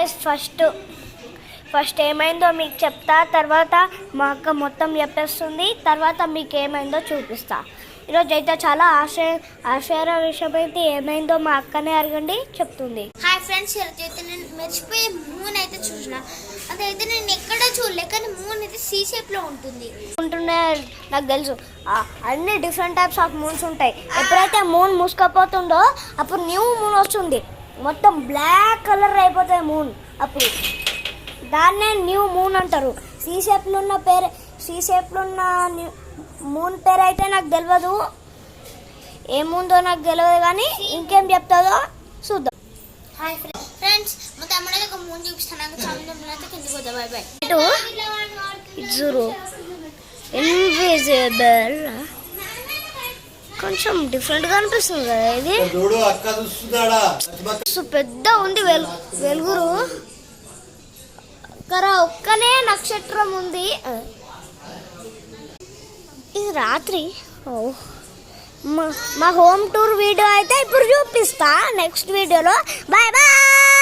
Guys first ఏమైందో మీకు చెప్తా, తర్వాత మా అక్క మొత్తం చెప్పేస్తుంది, తర్వాత మీకు ఏమైందో చూపిస్తా. ఈరోజు అయితే చాలా ఆశ్చర్య విషయం అయితే ఏమైందో మా అక్కనే అడగండి, చెప్తుంది. హాయ్ ఫ్రెండ్స్, ఈరోజైతే నేను మర్చిపోయే మూన్ అయితే చూసిన. అదైతే నేను ఎక్కడ చూడలే, కానీ మూన్ అయితే సీ షేప్లో ఉంటుంది. నాకు తెలుసు అన్ని డిఫరెంట్ టైప్స్ ఆఫ్ మూన్స్ ఉంటాయి. ఎప్పుడైతే మూన్ మూసుకపోతుందో అప్పుడు న్యూ మూన్ వస్తుంది, మొత్తం బ్లాక్ కలర్ అయిపోతాయి మూన్. అప్పుడు దాన్నే న్యూ మూన్ అంటారు. సీ షేప్లో ఉన్న మూన్ పేరు అయితే నాకు తెలియదు, ఏముందో నాకు తెలియదు, కానీ ఇంకేం చెప్తుందో చూద్దాం. హాయ్ ఫ్రెండ్స్, మా తమ్ముడు ఒక మూన్ చూపిస్తాను. అయితే కిందికి పోతా. By by. ఇన్విజిబుల్ కొంచెం డిఫరెంట్గా అనిపిస్తుంది కదా ఇది. పెద్ద ఉంది వెలుగురు. ఇక్కడ ఒక్కనే నక్షత్రం ఉంది. ఇది రాత్రి. మా హోమ్ టూర్ వీడియో అయితే ఇప్పుడు చూపిస్తా నెక్స్ట్ వీడియోలో. Bye bye.